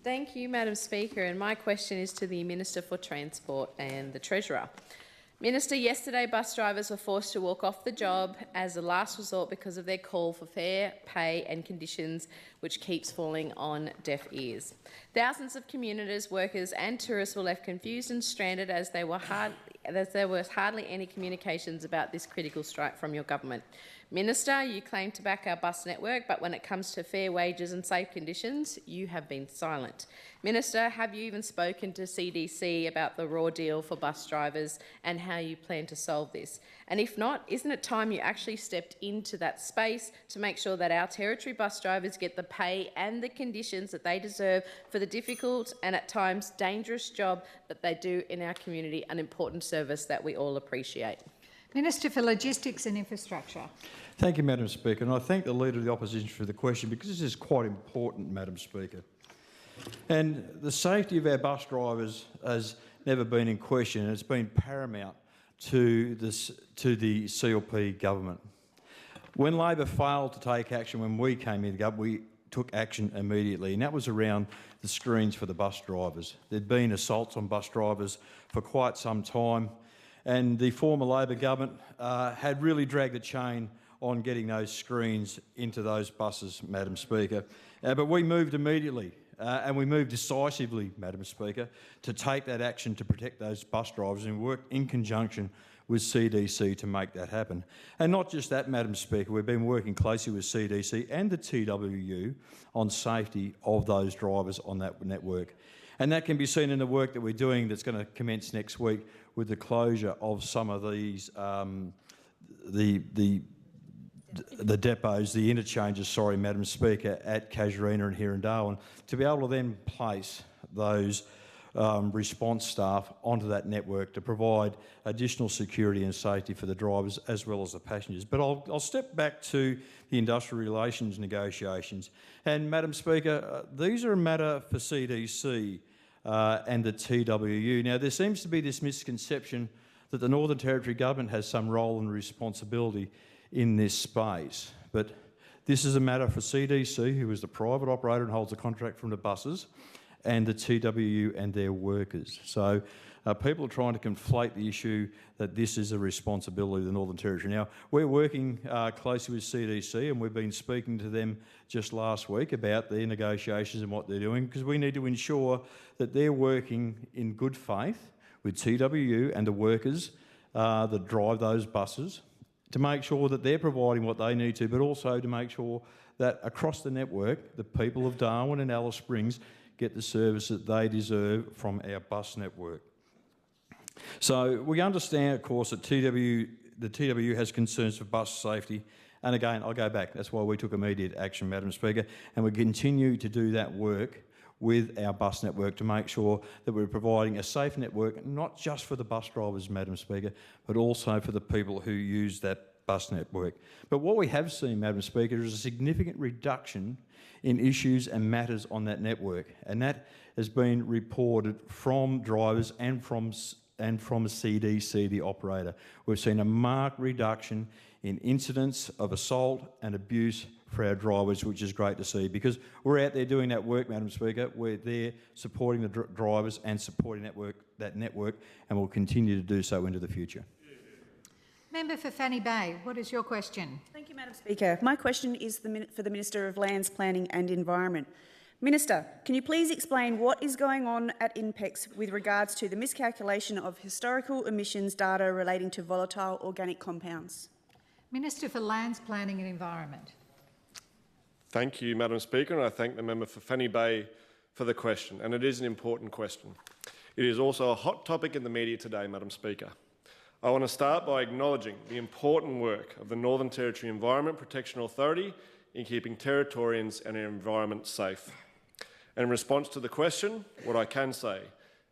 Thank you, Madam Speaker, and my question is to the Minister for Transport and the Treasurer. Minister, yesterday bus drivers were forced to walk off the job as a last resort because of their call for fair pay and conditions which keeps falling on deaf ears. Thousands of commuters, workers and tourists were left confused and stranded as there was hardly any communications about this critical strike from your government. Minister, you claim to back our bus network, but when it comes to fair wages and safe conditions, you have been silent. Minister, have you even spoken to CDC about the raw deal for bus drivers and how you plan to solve this? And if not, isn't it time you actually stepped into that space to make sure that our Territory bus drivers get the pay and the conditions that they deserve for the difficult and at times dangerous job that they do in our community, an important service that we all appreciate? Minister for Logistics and Infrastructure. Thank you, Madam Speaker, and I thank the Leader of the Opposition for the question because this is quite important, Madam Speaker. And the safety of our bus drivers has never been in question, and it's been paramount to the CLP government. When Labor failed to take action when we came in the government, we took action immediately, and that was around the screens for the bus drivers. There'd been assaults on bus drivers for quite some time, and the former Labor government had really dragged the chain on getting those screens into those buses, Madam Speaker. But we moved immediately and we moved decisively, Madam Speaker, to take that action to protect those bus drivers and work in conjunction with CDC to make that happen. And not just that, Madam Speaker, we've been working closely with CDC and the TWU on safety of those drivers on that network. And that can be seen in the work that we're doing that's going to commence next week with the closure of some of these, the depots, the interchanges, sorry, Madam Speaker, at Casuarina and here in Darwin, to be able to then place those response staff onto that network to provide additional security and safety for the drivers as well as the passengers. But I'll step back to the industrial relations negotiations. And Madam Speaker, these are a matter for CDC and the TWU. Now, there seems to be this misconception that the Northern Territory Government has some role and responsibility in this space, but this is a matter for CDC, who is the private operator and holds a contract from the buses, and the TWU and their workers. So people are trying to conflate the issue that this is a responsibility of the Northern Territory. Now, we're working closely with CDC, and we've been speaking to them just last week about their negotiations and what they're doing, because we need to ensure that they're working in good faith with TWU and the workers that drive those buses, to make sure that they're providing what they need to, but also to make sure that across the network, the people of Darwin and Alice Springs get the service that they deserve from our bus network. So we understand, of course, that the TWU has concerns for bus safety, and again, I'll go back, that's why we took immediate action, Madam Speaker, and we continue to do that work with our bus network to make sure that we're providing a safe network, not just for the bus drivers, Madam Speaker, but also for the people who use that bus network. But what we have seen, Madam Speaker, is a significant reduction in issues and matters on that network, and that has been reported from drivers and from CDC, the operator. We've seen a marked reduction in incidents of assault and abuse for our drivers, which is great to see, because we're out there doing that work, Madam Speaker. We're there supporting the drivers and supporting that network, and we'll continue to do so into the future. Member for Fanny Bay, what is your question? Thank you, Madam Speaker. My question is for the Minister of Lands, Planning and Environment. Minister, can you please explain what is going on at INPEX with regards to the miscalculation of historical emissions data relating to volatile organic compounds? Minister for Lands, Planning and Environment. Thank you, Madam Speaker, and I thank the member for Fanny Bay for the question, and it is an important question. It is also a hot topic in the media today, Madam Speaker. I want to start by acknowledging the important work of the Northern Territory Environment Protection Authority in keeping Territorians and our environment safe. And in response to the question, what I can say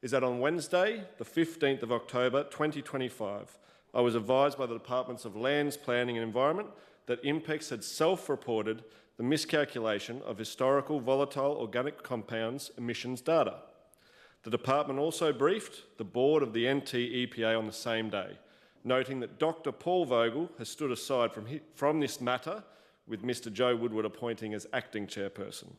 is that on Wednesday, the 15th of October 2025, I was advised by the Departments of Lands, Planning and Environment that INPEX had self-reported the miscalculation of historical volatile organic compounds emissions data. The department also briefed the board of the NT EPA on the same day, noting that Dr Paul Vogel has stood aside from this matter, with Mr Joe Woodward appointing as acting chairperson.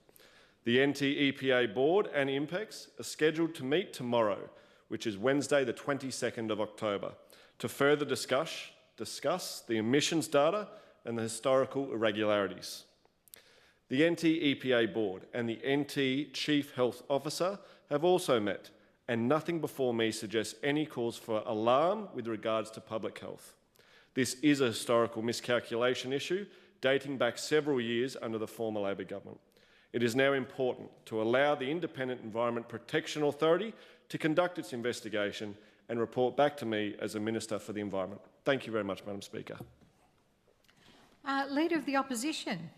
The NT-EPA Board and INPEX are scheduled to meet tomorrow, which is Wednesday the 22nd of October, to further discuss the emissions data and the historical irregularities. The NT-EPA Board and the NT Chief Health Officer have also met, and nothing before me suggests any cause for alarm with regards to public health. This is a historical miscalculation issue dating back several years under the former Labor government. It is now important to allow the Independent Environment Protection Authority to conduct its investigation and report back to me as a Minister for the Environment. Thank you very much, Madam Speaker. Leader of the Opposition.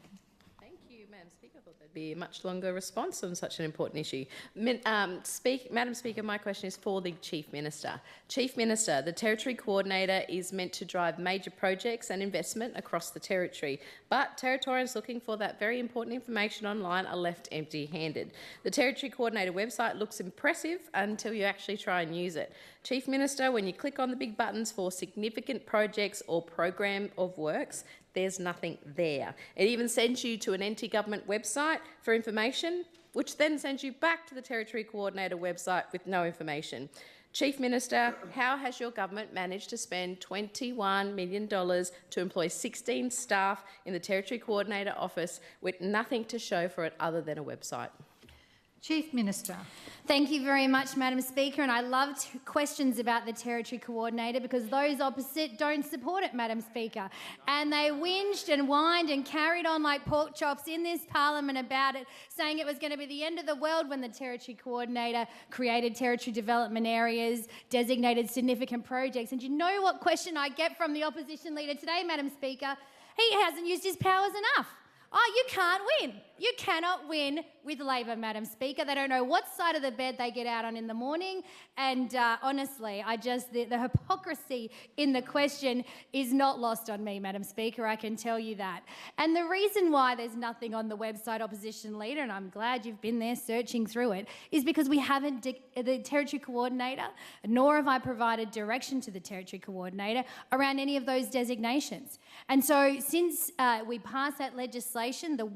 Thank you, Madam Speaker. I thought there'd be a much longer response on such an important issue. Madam Speaker, my question is for the Chief Minister. Chief Minister, the Territory Coordinator is meant to drive major projects and investment across the Territory, but Territorians looking for that very important information online are left empty-handed. The Territory Coordinator website looks impressive until you actually try and use it. Chief Minister, when you click on the big buttons for significant projects or program of works, there's nothing there. It even sends you to an NT government website for information, which then sends you back to the Territory Coordinator website with no information. Chief Minister, how has your government managed to spend $21 million to employ 16 staff in the Territory Coordinator office with nothing to show for it other than a website? Chief Minister. Thank you very much, Madam Speaker, and I loved questions about the Territory Coordinator because those opposite don't support it, Madam Speaker. And they whinged and whined and carried on like pork chops in this parliament about it, saying it was going to be the end of the world when the Territory Coordinator created territory development areas, designated significant projects. And you know what question I get from the opposition leader today, Madam Speaker? He hasn't used his powers enough. Oh, you can't win. You cannot win with Labor, Madam Speaker. They don't know what side of the bed they get out on in the morning. And honestly, the hypocrisy in the question is not lost on me, Madam Speaker, I can tell you that. And the reason why there's nothing on the website, Opposition Leader, and I'm glad you've been there searching through it, is because we haven't, the Territory Coordinator, nor have I provided direction to the Territory Coordinator around any of those designations. And so since we passed that legislation, the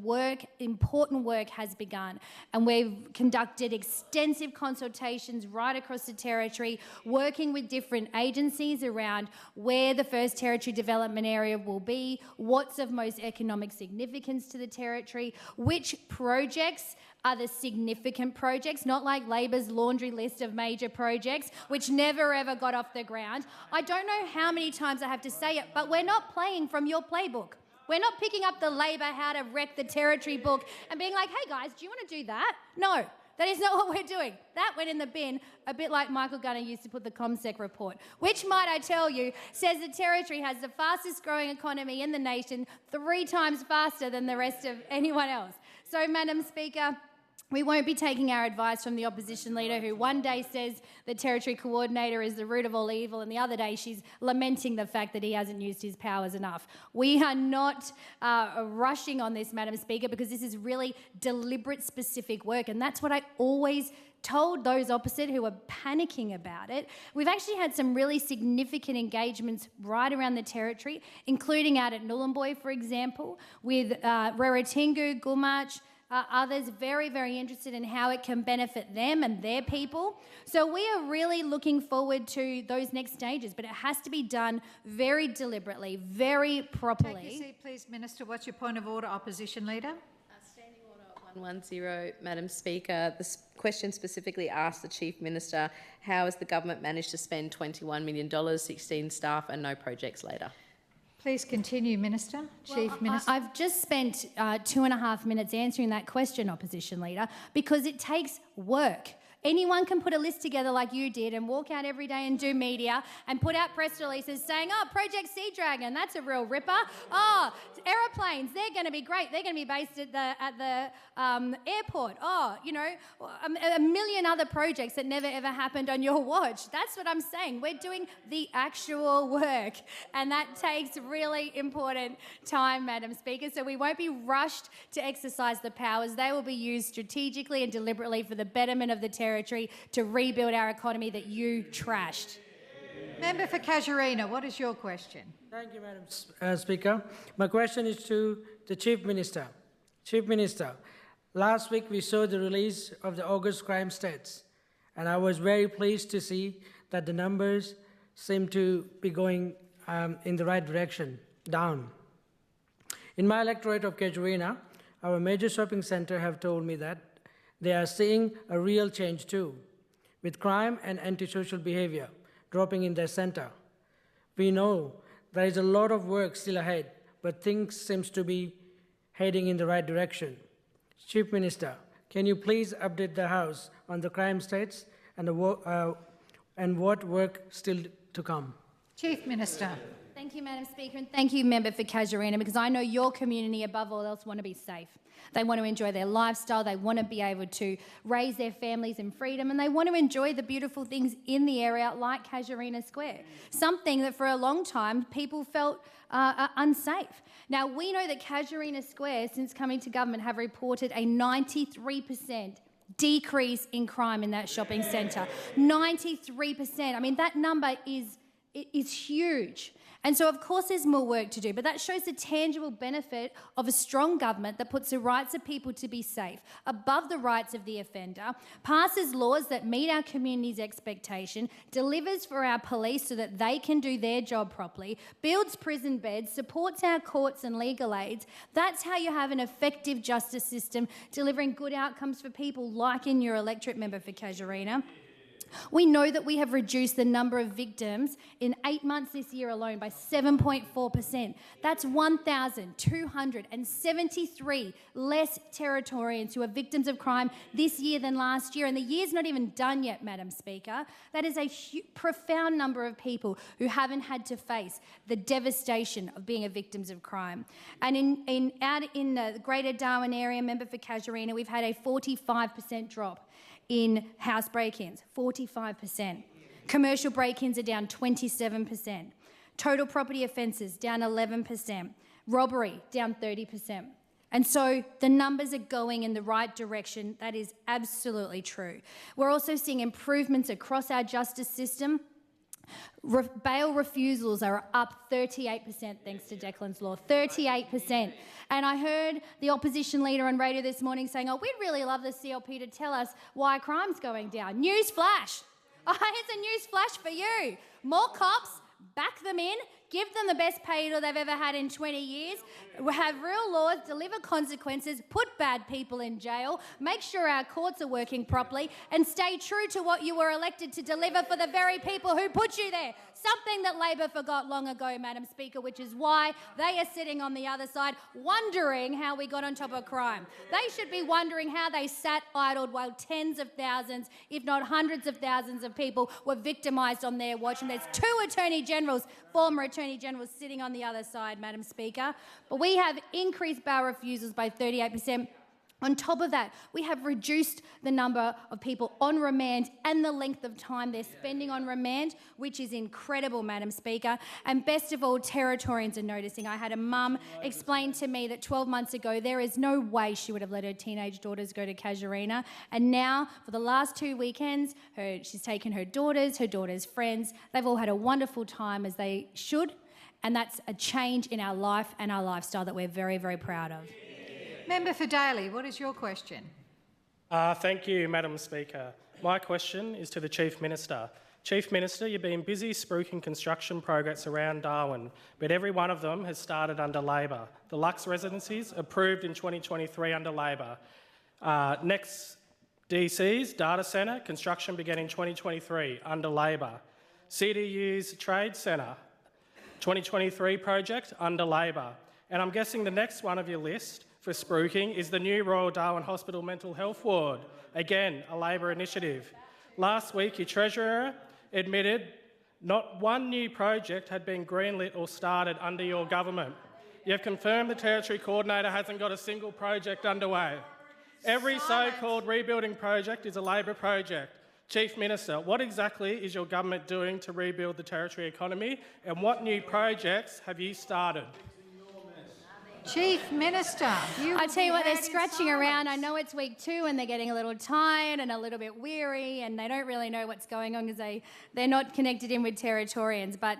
important work has begun, and we've conducted extensive consultations right across the Territory, working with different agencies around where the first Territory development area will be, what's of most economic significance to the Territory, which projects are the significant projects, not like Labor's laundry list of major projects, which never ever got off the ground. I don't know how many times I have to say it, but we're not playing from your playbook. We're not picking up the Labor How to Wreck the Territory book and being like, hey guys, do you want to do that? No, that is not what we're doing. That went in the bin, a bit like Michael Gunner used to put the ComSec report, which, might I tell you, says the Territory has the fastest growing economy in the nation, 3 times faster than the rest of anyone else. So, Madam Speaker, we won't be taking our advice from the opposition leader who one day says the Territory Coordinator is the root of all evil and the other day she's lamenting the fact that he hasn't used his powers enough. We are not rushing on this, Madam Speaker, because this is really deliberate, specific work, and that's what I always told those opposite who are panicking about it. We've actually had some really significant engagements right around the Territory, including out at Nhulunbuy, for example, with Raratingu, Gumatj, others very, very interested in how it can benefit them and their people. So we are really looking forward to those next stages, but it has to be done very deliberately, very properly. Take your seat, please, Minister. What's your point of order, Opposition Leader? Standing Order 110, Madam Speaker. The question specifically asked the Chief Minister, how has the government managed to spend $21 million, 16 staff and no projects later? Please continue, Minister. Chief Minister. I've just spent 2.5 minutes answering that question, Opposition Leader, because it takes work. Anyone can put a list together like you did and walk out every day and do media and put out press releases saying, oh, Project Sea Dragon, that's a real ripper. Oh, aeroplanes, they're going to be great. They're going to be based at the airport. Oh, you know, a million other projects that never ever happened on your watch. That's what I'm saying. We're doing the actual work, and that takes really important time, Madam Speaker. So we won't be rushed to exercise the powers. They will be used strategically and deliberately for the betterment of the Territory to rebuild our economy that you trashed. Member for Casuarina, what is your question? Thank you, Madam Speaker. My question is to the Chief Minister. Chief Minister, Last week, we saw the release of the August crime stats, and I was very pleased to see that the numbers seem to be going in the right direction, down. In my electorate of Casuarina, our major shopping centre have told me that they are seeing a real change too, with crime and antisocial behaviour dropping in their centre. We know there is a lot of work still ahead, but things seem to be heading in the right direction. Chief Minister, can you please update the House on the crime stats and what work still to come? Chief Minister. Thank you, Madam Speaker, and thank you, Member for Casuarina, because I know your community, above all else, want to be safe. They want to enjoy their lifestyle, they want to be able to raise their families in freedom, and they want to enjoy the beautiful things in the area like Casuarina Square, something that for a long time people felt unsafe. Now, we know that Casuarina Square, since coming to government, have reported a 93% decrease in crime in that shopping centre. 93%. I mean, that number is huge. And so, of course, there's more work to do, but that shows the tangible benefit of a strong government that puts the rights of people to be safe above the rights of the offender, passes laws that meet our community's expectation, delivers for our police so that they can do their job properly, builds prison beds, supports our courts and legal aids. That's how you have an effective justice system delivering good outcomes for people like in your electorate, Member for Casuarina. We know that we have reduced the number of victims in 8 months this year alone by 7.4%. That's 1,273 less Territorians who are victims of crime this year than last year. And the year's not even done yet, Madam Speaker. That is a profound number of people who haven't had to face the devastation of being victims of crime. And out in the Greater Darwin area, Member for Casuarina, we've had a 45% drop in house break-ins, 45%. Commercial break-ins are down 27%. Total property offences down 11%. Robbery down 30%. And so the numbers are going in the right direction. That is absolutely true. We're also seeing improvements across our justice system. Bail refusals are up 38% thanks to Declan's Law, 38%. And I heard the opposition leader on radio this morning saying, oh, we'd really love the CLP to tell us why crime's going down. News flash. It's a news flash for you. More cops, back them in, give them the best pay they've ever had in 20 years, have real laws, deliver consequences, put bad people in jail, make sure our courts are working properly, and stay true to what you were elected to deliver for the very people who put you there. Something that Labor forgot long ago, Madam Speaker, which is why they are sitting on the other side wondering how we got on top of crime. They should be wondering how they sat idled while tens of thousands, if not hundreds of thousands of people were victimised on their watch. And there's two Attorney Generals, former Attorney Generals, sitting on the other side, Madam Speaker. But we have increased bail refusals by 38%. On top of that, we have reduced the number of people on remand and the length of time they're spending on remand, which is incredible, Madam Speaker. And best of all, Territorians are noticing. I had a mum explain to me that 12 months ago, there is no way she would have let her teenage daughters go to Casuarina. And now, for the last 2 weekends, she's taken her daughters' friends. They've all had a wonderful time, as they should. And that's a change in our life and our lifestyle that we're very, very proud of. Member for Daly, what is your question? Thank you, Madam Speaker. My question is to the Chief Minister. Chief Minister, you've been busy spruiking construction projects around Darwin, but every one of them has started under Labor. The Lux residencies approved in 2023 under Labor. Next DC's data centre construction began in 2023 under Labor. CDU's Trade Centre 2023 project under Labor. And I'm guessing the next one of your list for spruiking is the new Royal Darwin Hospital Mental Health Ward. Again, a Labor initiative. Last week, your Treasurer admitted not one new project had been greenlit or started under your government. You have confirmed the Territory Coordinator hasn't got a single project underway. Every so-called rebuilding project is a Labor project. Chief Minister, what exactly is your government doing to rebuild the Territory economy, and what new projects have you started? Chief Minister, I tell you what, they're scratching around. I know it's week 2 and they're getting a little tired and a little bit weary and they don't really know what's going on because they're not connected in with Territorians. But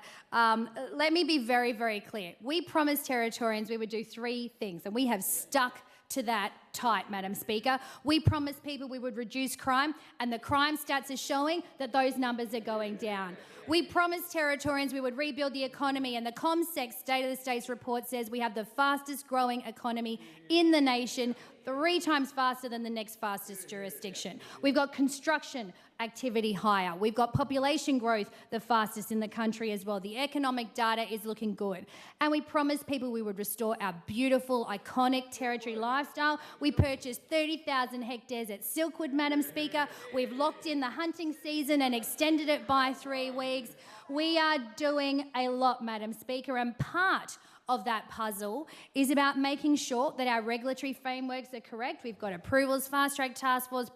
let me be very, very clear. We promised Territorians we would do 3 things and we have stuck to that tight, Madam Speaker. We promised people we would reduce crime, and the crime stats are showing that those numbers are going down. We promised Territorians we would rebuild the economy, and the ComSec State of the States report says we have the fastest growing economy in the nation, 3 times faster than the next fastest jurisdiction. We've got construction activity higher. We've got population growth the fastest in the country as well. The economic data is looking good. And we promised people we would restore our beautiful, iconic Territory lifestyle. We purchased 30,000 hectares at Silkwood, Madam Speaker. We've locked in the hunting season and extended it by 3 weeks. We are doing a lot, Madam Speaker, and part of that puzzle is about making sure that our regulatory frameworks are correct. We've got approvals, fast-track task force,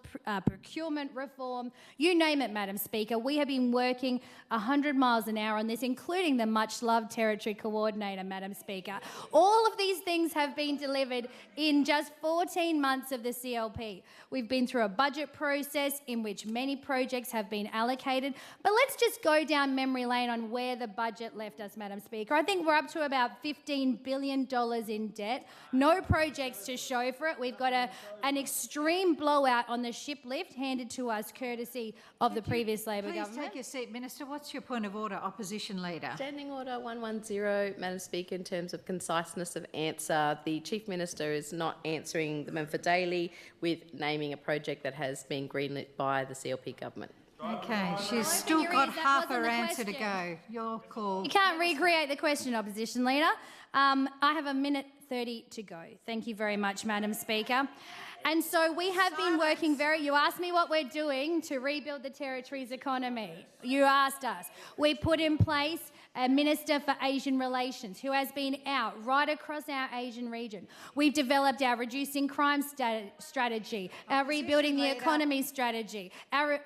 procurement reform, you name it, Madam Speaker. We have been working 100 miles an hour on this, including the much-loved Territory Coordinator, Madam Speaker. All of these things have been delivered in just 14 months of the CLP. We've been through a budget process in which many projects have been allocated, but let's just go down memory lane on where the budget left us, Madam Speaker. I think we're up to about $15 billion in debt, no projects to show for it. We've got an extreme blowout on the ship lift handed to us courtesy of the previous Labor government. Please take your seat. Minister, what's your point of order, Opposition Leader? Standing Order 110, Madam Speaker, in terms of conciseness of answer, the Chief Minister is not answering the member for Daly with naming a project that has been greenlit by the CLP government. Okay, she's still got half her answer to go. Your call. You can't recreate the question, Opposition Leader. I have 1:30 to go. Thank you very much, Madam Speaker. And so we have been working you asked me what we're doing to rebuild the Territory's economy. You asked us. We put in place a Minister for Asian Relations who has been out right across our Asian region. We've developed our reducing crime strategy, our rebuilding the economy strategy, our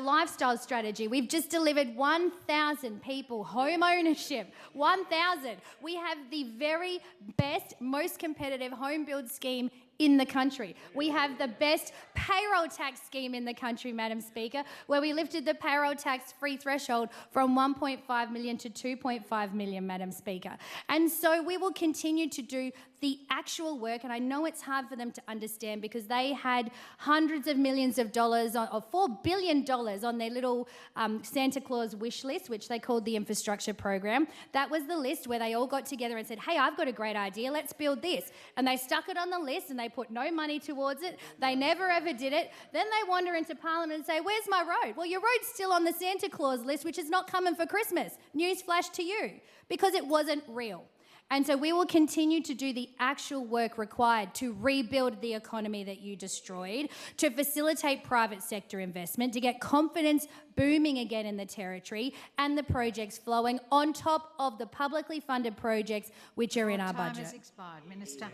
lifestyle strategy. We've just delivered 1,000 people home ownership. 1,000. We have the very best, most competitive home build scheme in the country. We have the best payroll tax scheme in the country, Madam Speaker, where we lifted the payroll tax free threshold from 1.5 million to 2.5 million, Madam Speaker. And so we will continue to do the actual work, and I know it's hard for them to understand because they had hundreds of millions of dollars, or $4 billion on their little Santa Claus wish list, which they called the infrastructure program. That was the list where they all got together and said, hey, I've got a great idea, let's build this. And they stuck it on the list and they put no money towards it. They never ever did it. Then they wander into Parliament and say, where's my road? Well, your road's still on the Santa Claus list, which is not coming for Christmas. Newsflash to you, because it wasn't real. And so we will continue to do the actual work required to rebuild the economy that you destroyed, to facilitate private sector investment, to get confidence booming again in the Territory and the projects flowing on top of the publicly funded projects which are in our budget. Time has expired, Minister.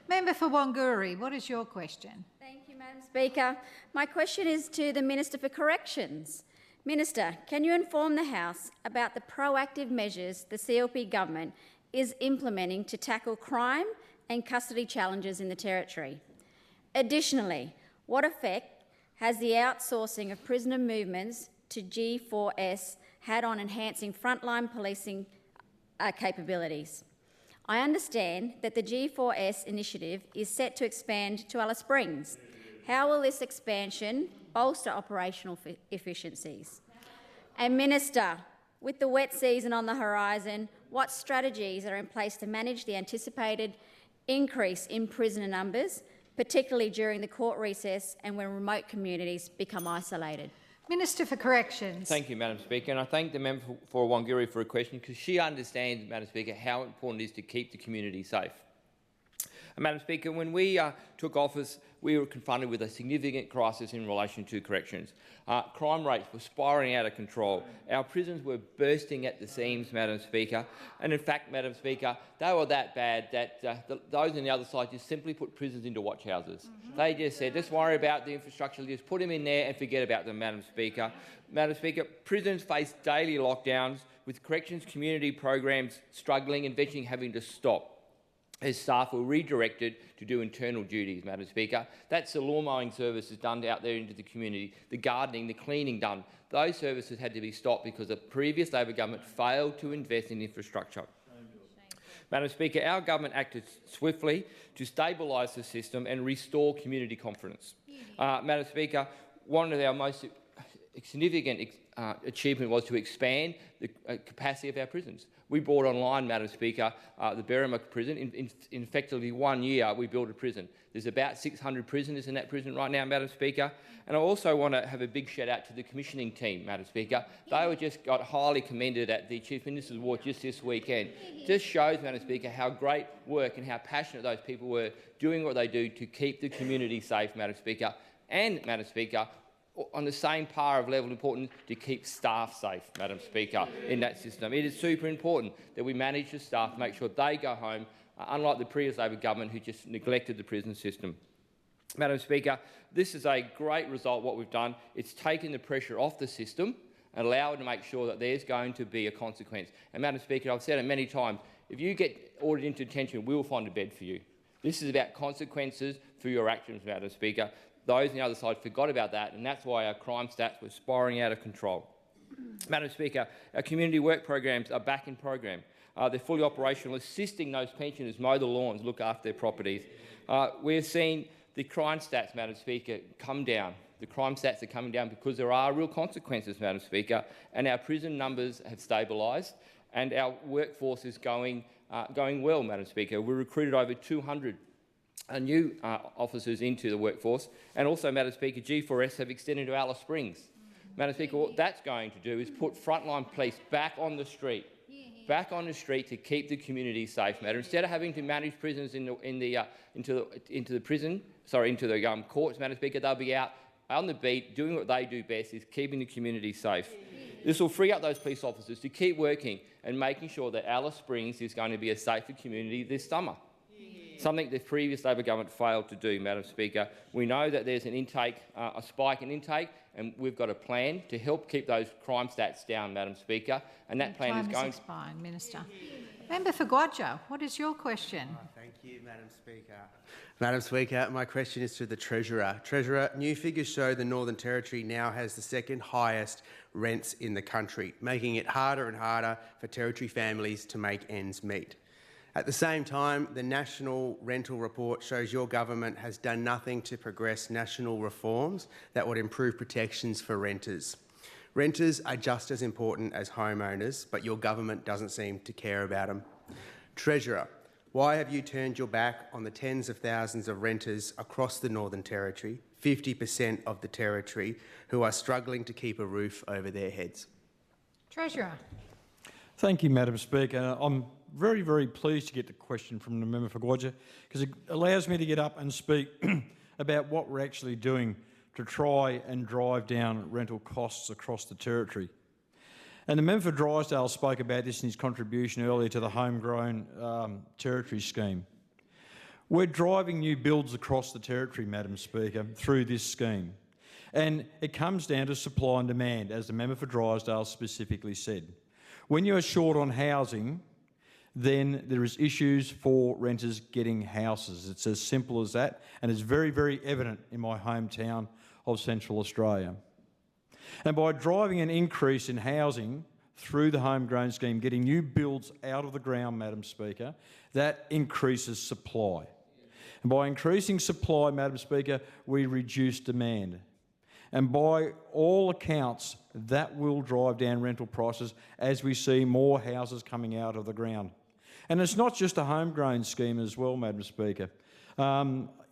Member for Wanguri, what is your question? Thank you, Madam Speaker. My question is to the Minister for Corrections. Minister, can you inform the House about the proactive measures the CLP government is implementing to tackle crime and custody challenges in the Territory? Additionally, what effect has the outsourcing of prisoner movements to G4S had on enhancing frontline policing capabilities? I understand that the G4S initiative is set to expand to Alice Springs. How will this expansion bolster operational efficiencies? And Minister, with the wet season on the horizon, what strategies are in place to manage the anticipated increase in prisoner numbers, particularly during the court recess and when remote communities become isolated? Minister for Corrections. Thank you, Madam Speaker, and I thank the member for Wanguri for a question because she understands, Madam Speaker, how important it is to keep the community safe. And Madam Speaker, when we took office, we were confronted with a significant crisis in relation to corrections. Crime rates were spiralling out of control. Our prisons were bursting at the seams, Madam Speaker. And in fact, Madam Speaker, they were that bad that those on the other side just simply put prisons into watch houses. They just said, just worry about the infrastructure, just put them in there and forget about them, Madam Speaker. Madam Speaker, prisons face daily lockdowns with corrections community programs struggling and eventually having to stop as staff were redirected to do internal duties, Madam Speaker. That's the lawn mowing services done out there into the community, the gardening, the cleaning done. Those services had to be stopped because the previous Labor government failed to invest in infrastructure. Madam Speaker, our government acted swiftly to stabilise the system and restore community confidence. Madam Speaker, one of our most significant achievement was to expand the capacity of our prisons. We brought online, Madam Speaker, the Berrima prison. In effectively 1 year, we built a prison. There's about 600 prisoners in that prison right now, Madam Speaker. And I also want to have a big shout out to the commissioning team, Madam Speaker. They were just got highly commended at the Chief Minister's Award just this weekend. Just shows, Madam Speaker, how great work and how passionate those people were doing what they do to keep the community safe, Madam Speaker. And, Madam Speaker, on the same par of level important to keep staff safe, Madam Speaker, in that system. It is super important that we manage the staff, make sure they go home, unlike the previous Labor government who just neglected the prison system. Madam Speaker, this is a great result, what we've done. It's taken the pressure off the system and allowed to make sure that there's going to be a consequence. And, Madam Speaker, I've said it many times, if you get ordered into detention, we will find a bed for you. This is about consequences for your actions, Madam Speaker. Those on the other side forgot about that, and that's why our crime stats were spiralling out of control. Madam Speaker, our community work programs are back in program. They're fully operational, assisting those pensioners mow the lawns, look after their properties. We're seeing the crime stats, Madam Speaker, come down. The crime stats are coming down because there are real consequences, Madam Speaker, and our prison numbers have stabilised, and our workforce is going well, Madam Speaker. We recruited over 200 new officers into the workforce, and also, Madam Speaker, G4S have extended to Alice Springs. Madam Speaker, what that's going to do is put frontline police back on the street to keep the community safe, Madam. Instead of having to manage prisoners into the courts, Madam Speaker, they'll be out on the beat doing what they do best, is keeping the community safe. This will free up those police officers to keep working and making sure that Alice Springs is going to be a safer community this summer. Something the previous Labor government failed to do, Madam Speaker. We know that there's a spike in intake, and we've got a plan to help keep those crime stats down, Madam Speaker, and that plan is going... Expired, Minister. Member for Guadja, what is your question? Thank you, Madam Speaker. Madam Speaker, my question is to the Treasurer. Treasurer, new figures show the Northern Territory now has the second highest rents in the country, making it harder and harder for Territory families to make ends meet. At the same time, the National Rental Report shows your government has done nothing to progress national reforms that would improve protections for renters. Renters are just as important as homeowners, but your government doesn't seem to care about them. Treasurer, why have you turned your back on the tens of thousands of renters across the Northern Territory, 50% of the Territory, who are struggling to keep a roof over their heads? Treasurer. Thank you, Madam Speaker. I'm very, very pleased to get the question from the member for Guadja, because it allows me to get up and speak about what we're actually doing to try and drive down rental costs across the Territory. And the member for Drysdale spoke about this in his contribution earlier to the Homegrown Territory scheme. We're driving new builds across the Territory, Madam Speaker, through this scheme. And it comes down to supply and demand, as the member for Drysdale specifically said. When you're short on housing, then there is issues for renters getting houses. It's as simple as that, and it's very, very evident in my hometown of Central Australia. And by driving an increase in housing through the Homegrown scheme, getting new builds out of the ground, Madam Speaker, that increases supply. And by increasing supply, Madam Speaker, we reduce demand. And by all accounts, that will drive down rental prices as we see more houses coming out of the ground. And it's not just a homegrown scheme as well, Madam Speaker.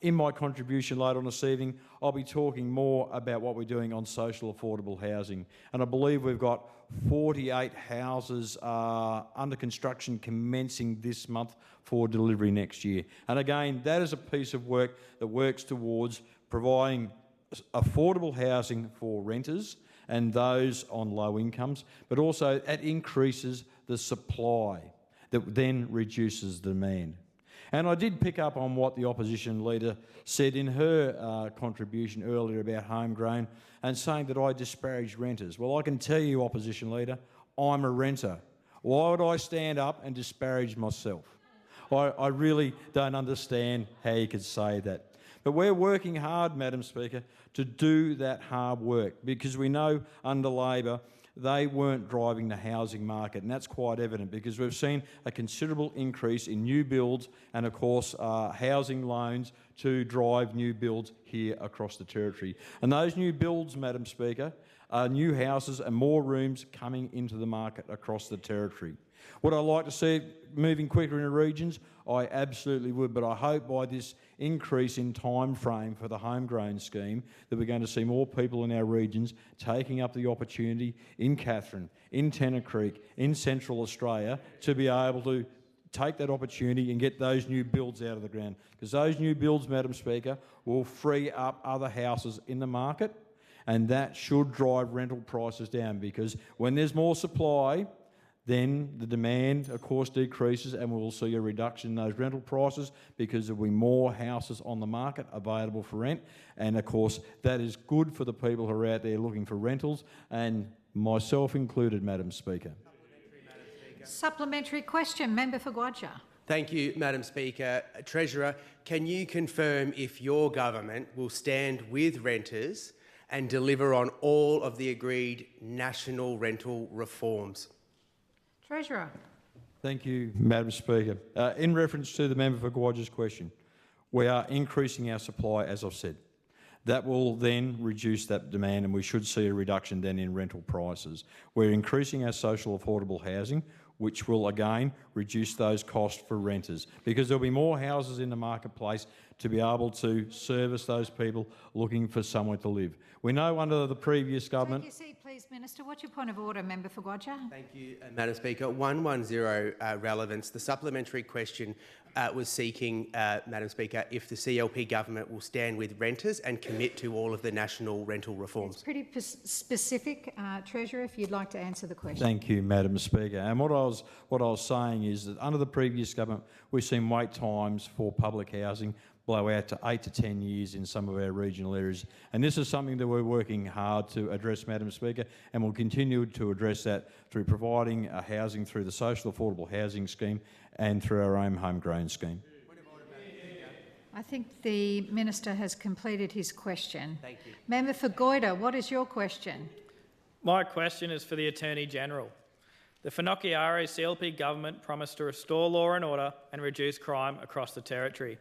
In my contribution later on this evening, I'll be talking more about what we're doing on social affordable housing. And I believe we've got 48 houses under construction commencing this month for delivery next year. And again, that is a piece of work that works towards providing affordable housing for renters and those on low incomes, but also it increases the supply that then reduces demand. And I did pick up on what the opposition leader said in her contribution earlier about homegrown and saying that I disparaged renters. Well, I can tell you, opposition leader, I'm a renter. Why would I stand up and disparage myself? I really don't understand how you could say that. But we're working hard, Madam Speaker, to do that hard work, because we know under Labor they weren't driving the housing market, and that's quite evident because we've seen a considerable increase in new builds and, of course, housing loans to drive new builds here across the Territory. And those new builds, Madam Speaker, are new houses and more rooms coming into the market across the Territory. Would I like to see it moving quicker in the regions? I absolutely would, but I hope by this increase in time frame for the homegrown scheme that we're going to see more people in our regions taking up the opportunity in Katherine, in Tennant Creek, in Central Australia to be able to take that opportunity and get those new builds out of the ground. Because those new builds, Madam Speaker, will free up other houses in the market, and that should drive rental prices down, because when there's more supply, then the demand, of course, decreases and we'll see a reduction in those rental prices because there will be more houses on the market available for rent. And, of course, that is good for the people who are out there looking for rentals, and myself included, Madam Speaker. Supplementary question, Member for Gwadja. Thank you, Madam Speaker. Treasurer, can you confirm if your government will stand with renters and deliver on all of the agreed national rental reforms? Treasurer. Thank you, Madam Speaker. In reference to the member for Gwadja's question, we are increasing our supply, as I've said. That will then reduce that demand and we should see a reduction then in rental prices. We're increasing our social affordable housing, which will again reduce those costs for renters, because there'll be more houses in the marketplace to be able to service those people looking for somewhere to live. We know under the previous government... Take your seat, please, Minister. What's your point of order, Member for Gwadja? Thank you, Madam Speaker. 110 relevance. The supplementary question was seeking, Madam Speaker, if the CLP government will stand with renters and commit to all of the national rental reforms. It's pretty specific, Treasurer, if you'd like to answer the question. Thank you, Madam Speaker. And what I was saying is that under the previous government, we've seen wait times for public housing blow out to 8 to 10 years in some of our regional areas. And this is something that we're working hard to address, Madam Speaker, and we'll continue to address that through providing housing through the Social Affordable Housing Scheme and through our own homegrown scheme. I think the Minister has completed his question. Thank you. Member for Goyder, what is your question? My question is for the Attorney-General. The Finocchiaro CLP government promised to restore law and order and reduce crime across the Territory.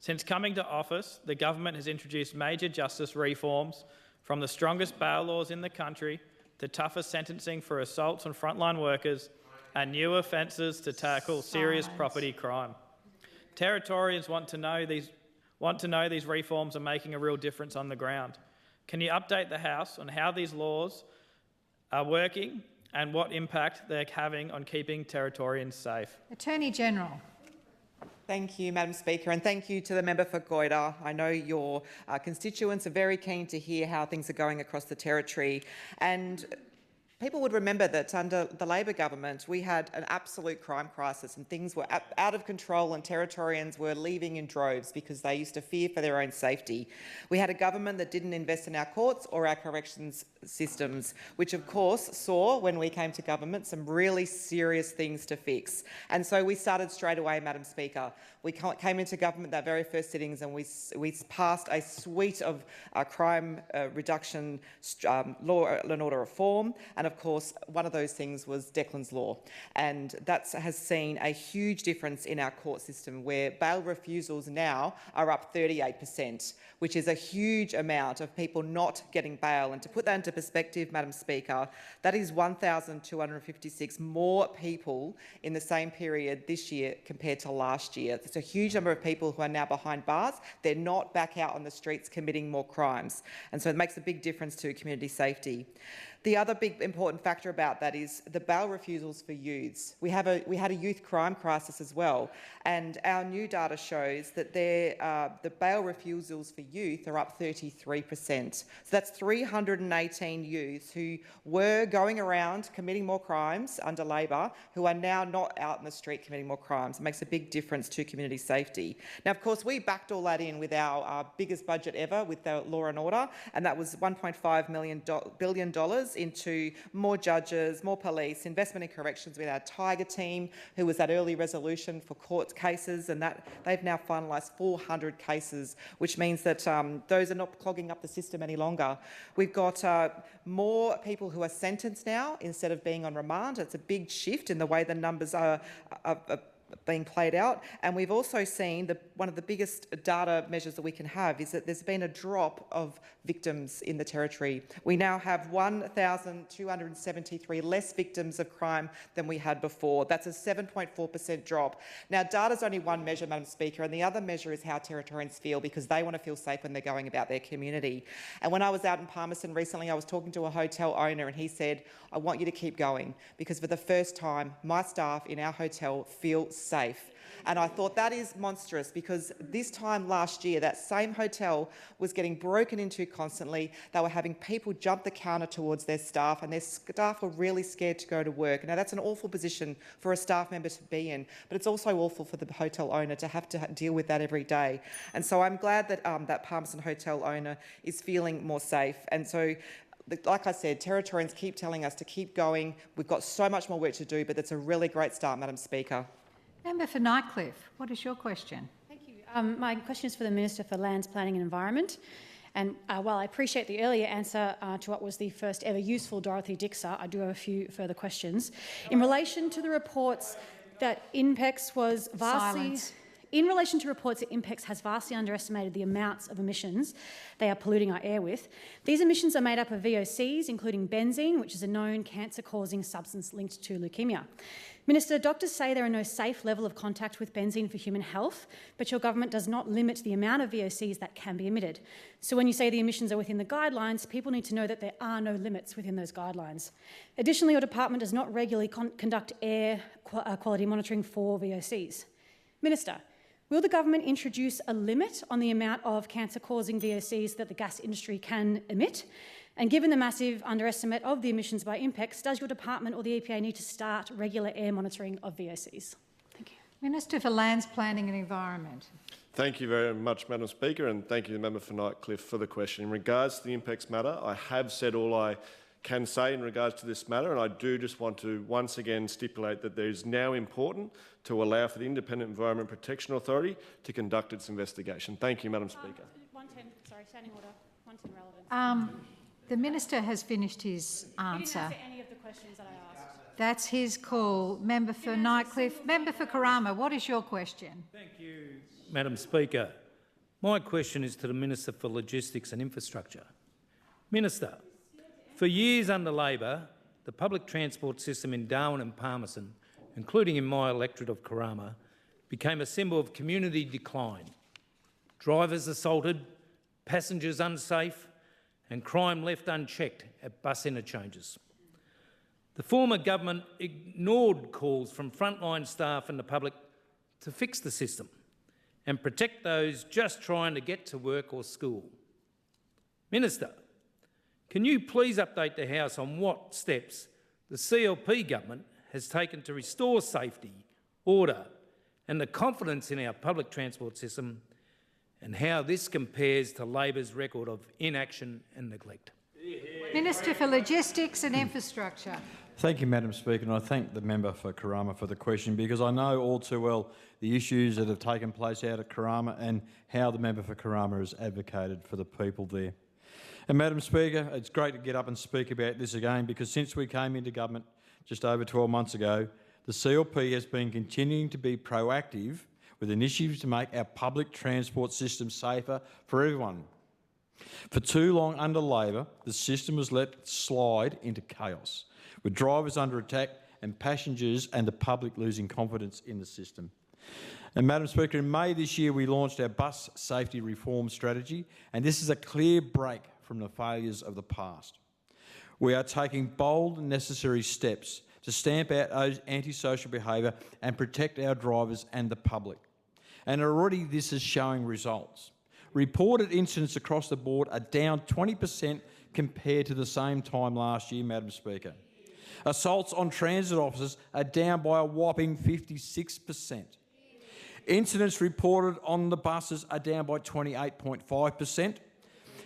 Since coming to office, the government has introduced major justice reforms, from the strongest bail laws in the country to tougher sentencing for assaults on frontline workers and new offences to tackle serious property crime. Territorians want to know these reforms are making a real difference on the ground. Can you update the House on how these laws are working and what impact they're having on keeping Territorians safe? Attorney-General. Thank you, Madam Speaker, and thank you to the member for Goyder. I know your constituents are very keen to hear how things are going across the Territory, and people would remember that under the Labor government, we had an absolute crime crisis and things were out of control and Territorians were leaving in droves because they used to fear for their own safety. We had a government that didn't invest in our courts or our corrections systems, which of course saw, when we came to government, some really serious things to fix. And so we started straight away, Madam Speaker. We came into government that very first sittings and we passed a suite of crime reduction, law and order reform, and of course one of those things was Declan's Law. And that has seen a huge difference in our court system, where bail refusals now are up 38%, which is a huge amount of people not getting bail. And to put that into perspective, Madam Speaker, that is 1,256 more people in the same period this year compared to last year. It's a huge number of people who are now behind bars. They're not back out on the streets committing more crimes. And so it makes a big difference to community safety. The other big important factor about that is the bail refusals for youths. We had a youth crime crisis as well, and our new data shows that the bail refusals for youth are up 33%. So that's 318 youths who were going around committing more crimes under Labor who are now not out in the street committing more crimes. It makes a big difference to community safety. Now, of course, we backed all that in with our biggest budget ever with the Law and Order, and that was $1.5 billion into more judges, more police, investment in corrections with our Tiger team, who was that early resolution for court cases, and that they've now finalised 400 cases, which means that those are not clogging up the system any longer. We've got more people who are sentenced now instead of being on remand. It's a big shift in the way the numbers are being played out. And we've also seen one of the biggest data measures that we can have is that there's been a drop of victims in the Territory. We now have 1,273 less victims of crime than we had before. That's a 7.4% drop. Now, data's only one measure, Madam Speaker, and the other measure is how Territorians feel, because they want to feel safe when they're going about their community. And when I was out in Palmerston recently, I was talking to a hotel owner and he said, I want you to keep going, because for the first time, my staff in our hotel feel safe. And I thought that is monstrous, because this time last year, that same hotel was getting broken into constantly. They were having people jump the counter towards their staff, and their staff were really scared to go to work. Now, that's an awful position for a staff member to be in, but it's also awful for the hotel owner to have to deal with that every day. And so I'm glad that that Palmerston hotel owner is feeling more safe. And so, like I said, Territorians keep telling us to keep going. We've got so much more work to do, but that's a really great start, Madam Speaker. Member for Nightcliff, what is your question? Thank you. My question is for the Minister for Lands, Planning and Environment. And while I appreciate the earlier answer to what was the first ever useful Dorothy Dixer, I do have a few further questions. In relation to the reports that INPEX was vastly... Silence. In relation to reports that INPEX has vastly underestimated the amounts of emissions they are polluting our air with, these emissions are made up of VOCs, including benzene, which is a known cancer-causing substance linked to leukemia. Minister, doctors say there are no safe level of contact with benzene for human health, but your government does not limit the amount of VOCs that can be emitted. So when you say the emissions are within the guidelines, people need to know that there are no limits within those guidelines. Additionally, your department does not regularly conduct air quality monitoring for VOCs. Minister, will the government introduce a limit on the amount of cancer-causing VOCs that the gas industry can emit? And given the massive underestimate of the emissions by INPEX, does your department or the EPA need to start regular air monitoring of VOCs? Thank you. Minister for Lands, Planning and Environment. Thank you very much, Madam Speaker, and thank you, the member for Nightcliff, for the question. In regards to the INPEX matter, I have said all I can say in regards to this matter, and I do just want to once again stipulate that it is now important to allow for the Independent Environment Protection Authority to conduct its investigation. Thank you, Madam Speaker. 110, sorry, standing order. 110 relevant. The Minister has finished his answer. He didn't answer any of the questions that I asked. That's his call. Member for Nightcliff. Member for Karama, what is your question? Thank you, Madam Speaker. My question is to the Minister for Logistics and Infrastructure. Minister, for years under Labor, the public transport system in Darwin and Palmerston, including in my electorate of Karama, became a symbol of community decline. Drivers assaulted, passengers unsafe, and crime left unchecked at bus interchanges. The former government ignored calls from frontline staff and the public to fix the system and protect those just trying to get to work or school. Minister, can you please update the House on what steps the CLP government has taken to restore safety, order and the confidence in our public transport system, and how this compares to Labor's record of inaction and neglect? Minister for Logistics and Infrastructure. Thank you, Madam Speaker, and I thank the member for Karama for the question, because I know all too well the issues that have taken place out at Karama and how the member for Karama has advocated for the people there. And Madam Speaker, it's great to get up and speak about this again, because since we came into government just over 12 months ago, the CLP has been continuing to be proactive with initiatives to make our public transport system safer for everyone. For too long under Labor, the system was let slide into chaos, with drivers under attack and passengers and the public losing confidence in the system. And Madam Speaker, in May this year we launched our bus safety reform strategy, and this is a clear break from the failures of the past. We are taking bold and necessary steps to stamp out antisocial behaviour and protect our drivers and the public. And already this is showing results. Reported incidents across the board are down 20% compared to the same time last year, Madam Speaker. Assaults on transit officers are down by a whopping 56%. Incidents reported on the buses are down by 28.5%,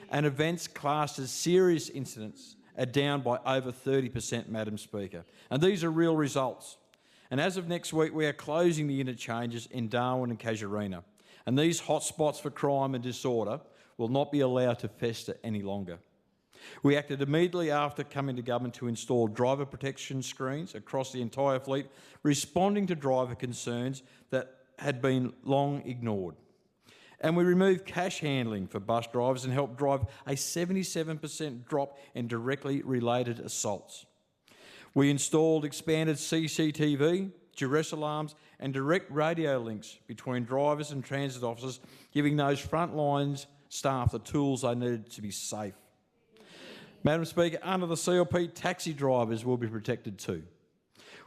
and events classed as serious incidents are down by over 30%, Madam Speaker. And these are real results. And as of next week, we are closing the interchanges in Darwin and Casuarina. And these hotspots for crime and disorder will not be allowed to fester any longer. We acted immediately after coming to government to install driver protection screens across the entire fleet, responding to driver concerns that had been long ignored. And we removed cash handling for bus drivers and helped drive a 77% drop in directly related assaults. We installed expanded CCTV, duress alarms and direct radio links between drivers and transit officers, giving those frontline staff the tools they needed to be safe. Madam Speaker, under the CLP, taxi drivers will be protected too.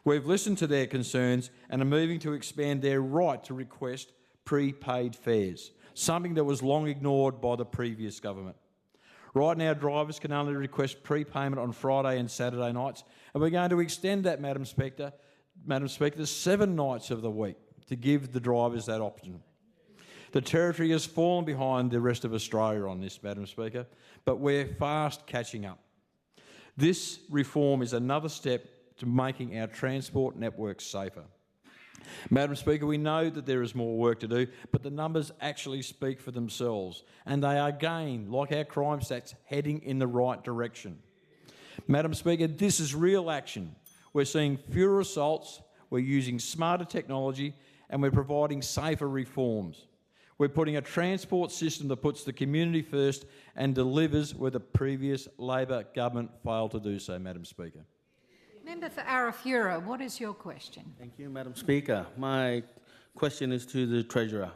We've listened to their concerns and are moving to expand their right to request prepaid fares, something that was long ignored by the previous government. Right now, drivers can only request prepayment on Friday and Saturday nights, and we're going to extend that, Madam Speaker, to 7 nights of the week to give the drivers that option. The Territory has fallen behind the rest of Australia on this, Madam Speaker, but we're fast catching up. This reform is another step to making our transport network safer. Madam Speaker, we know that there is more work to do, but the numbers actually speak for themselves, and they are, again, like our crime stats, heading in the right direction. Madam Speaker, this is real action. We're seeing fewer assaults, we're using smarter technology, and we're providing safer reforms. We're putting a transport system that puts the community first and delivers where the previous Labor government failed to do so, Madam Speaker. Member for Arafura, what is your question? Thank you, Madam Speaker. My question is to the Treasurer.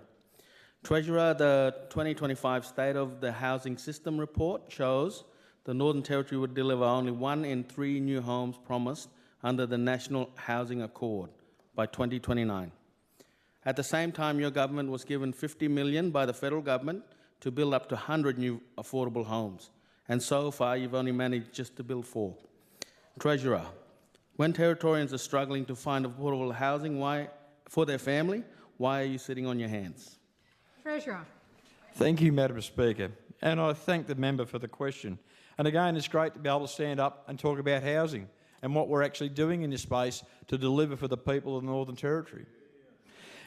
Treasurer, the 2025 State of the Housing System report shows the Northern Territory would deliver only 1 in 3 new homes promised under the National Housing Accord by 2029. At the same time, your government was given $50 million by the federal government to build up to 100 new affordable homes, and so far you've only managed just to build 4. Treasurer, when Territorians are struggling to find affordable housing for their family, why are you sitting on your hands? Treasurer. Thank you, Madam Speaker, and I thank the member for the question. And again, it's great to be able to stand up and talk about housing and what we're actually doing in this space to deliver for the people of the Northern Territory.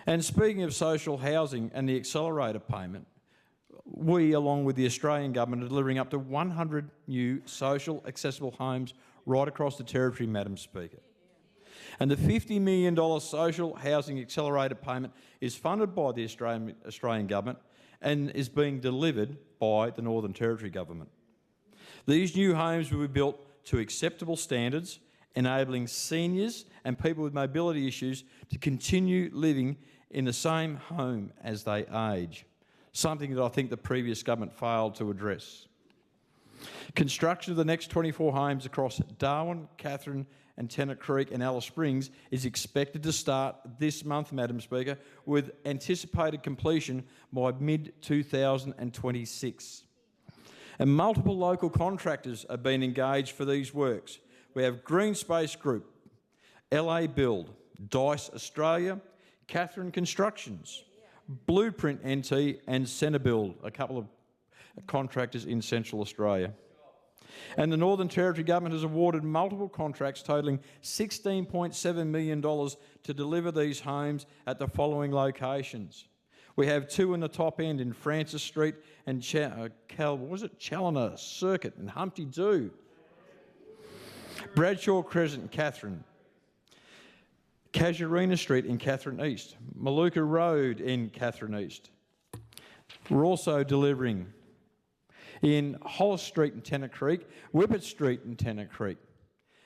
And speaking of social housing and the accelerator payment, we, along with the Australian government, are delivering up to 100 new social accessible homes right across the Territory, Madam Speaker. And the $50 million social housing accelerator payment is funded by the Australian government and is being delivered by the Northern Territory government. These new homes will be built to acceptable standards, enabling seniors and people with mobility issues to continue living in the same home as they age, something that I think the previous government failed to address. Construction of the next 24 homes across Darwin, Katherine and Tennant Creek and Alice Springs is expected to start this month, Madam Speaker, with anticipated completion by mid-2026. And multiple local contractors are being engaged for these works. We have Green Space Group, LA Build, DICE Australia, Katherine Constructions, Blueprint NT and Centre Build, a couple of contractors in Central Australia. And the Northern Territory government has awarded multiple contracts totalling $16.7 million to deliver these homes at the following locations. We have 2 in the top end in Francis Street and Challoner Circuit and Humpty Doo. Bradshaw Crescent in Katherine. Casuarina Street in Katherine East. Maluka Road in Katherine East. We're also delivering in Hollis Street in Tennant Creek, Whippet Street in Tennant Creek,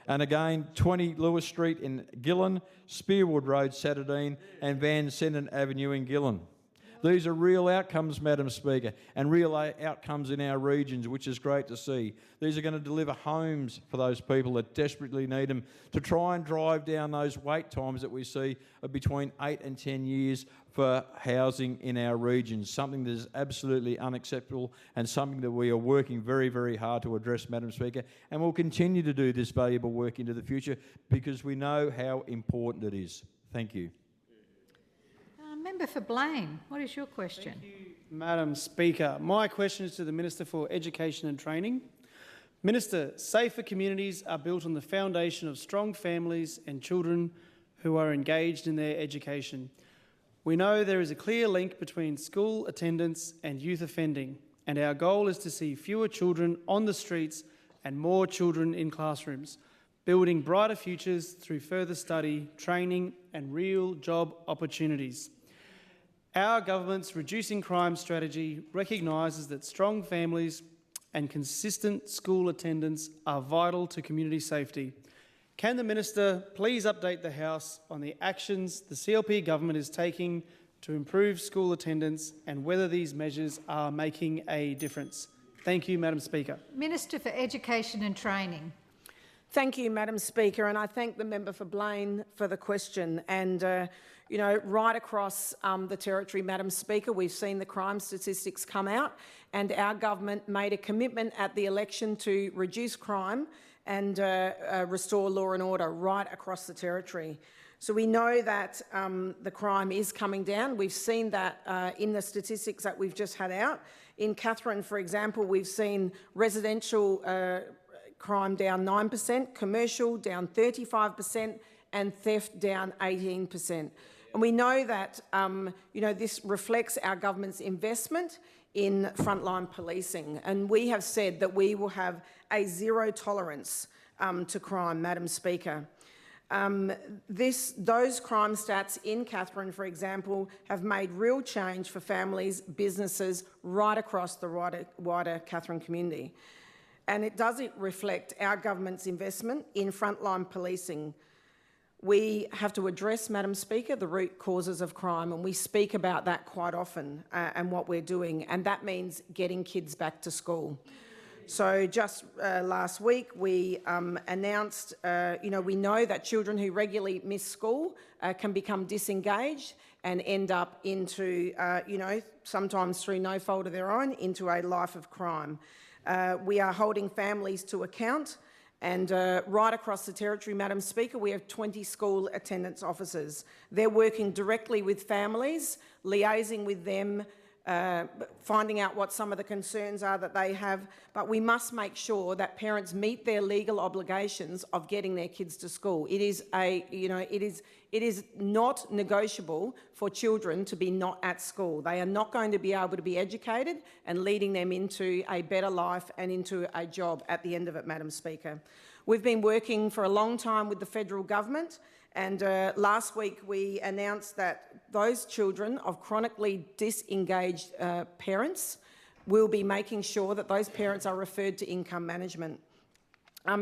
and again 20 Lewis Street in Gillen, Spearwood Road, Saturdine, and Van Senden Avenue in Gillen. These are real outcomes, Madam Speaker, and real outcomes in our regions, which is great to see. These are going to deliver homes for those people that desperately need them to try and drive down those wait times that we see of between 8 and 10 years for housing in our regions, something that is absolutely unacceptable and something that we are working very, very hard to address, Madam Speaker, and we'll continue to do this valuable work into the future because we know how important it is. Thank you. Member for Blaine, what is your question? Thank you, Madam Speaker. My question is to the Minister for Education and Training. Minister, safer communities are built on the foundation of strong families and children who are engaged in their education. We know there is a clear link between school attendance and youth offending, and our goal is to see fewer children on the streets and more children in classrooms, building brighter futures through further study, training and real job opportunities. Our government's Reducing Crime strategy recognises that strong families and consistent school attendance are vital to community safety. Can the Minister please update the House on the actions the CLP government is taking to improve school attendance and whether these measures are making a difference? Thank you, Madam Speaker. Minister for Education and Training. Thank you, Madam Speaker, and I thank the member for Blaine for the question. And, you know, right across the Territory, Madam Speaker, we've seen the crime statistics come out, and our government made a commitment at the election to reduce crime and restore law and order right across the Territory. So we know that the crime is coming down. We've seen that in the statistics that we've just had out. In Katherine, for example, we've seen residential crime down 9%, commercial down 35%, and theft down 18%. And we know that you know, this reflects our government's investment in frontline policing. And we have said that we will have a zero tolerance to crime, Madam Speaker. Those crime stats in Katherine, for example, have made real change for families, businesses right across the wider Katherine community. And it does reflect our government's investment in frontline policing. We have to address, Madam Speaker, the root causes of crime, and we speak about that quite often and what we're doing, and that means getting kids back to school. So just last week we announced, you know, we know that children who regularly miss school can become disengaged and end up into, you know, sometimes through no fault of their own, into a life of crime. We are holding families to account, and right across the Territory, Madam Speaker, we have 20 school attendance officers. They're working directly with families, liaising with them, finding out what some of the concerns are that they have, but we must make sure that parents meet their legal obligations of getting their kids to school. It is it is not negotiable for children to be not at school. They are not going to be able to be educated and leading them into a better life and into a job at the end of it, Madam Speaker. We've been working for a long time with the federal government, and last week we announced that those children of chronically disengaged parents will be making sure that those parents are referred to income management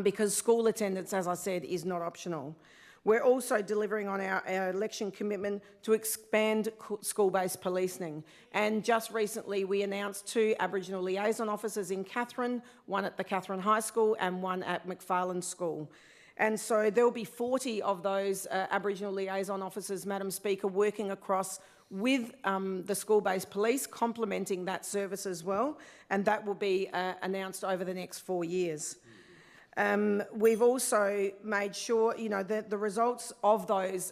because school attendance, as I said, is not optional. We're also delivering on our election commitment to expand school-based policing. And just recently we announced 2 Aboriginal liaison officers in Katherine, one at the Katherine High School and one at McFarland School. And so there will be 40 of those Aboriginal liaison officers, Madam Speaker, working across with the school-based police, complementing that service as well, and that will be announced over the next 4 years. We've also made sure, you know, that the results of those,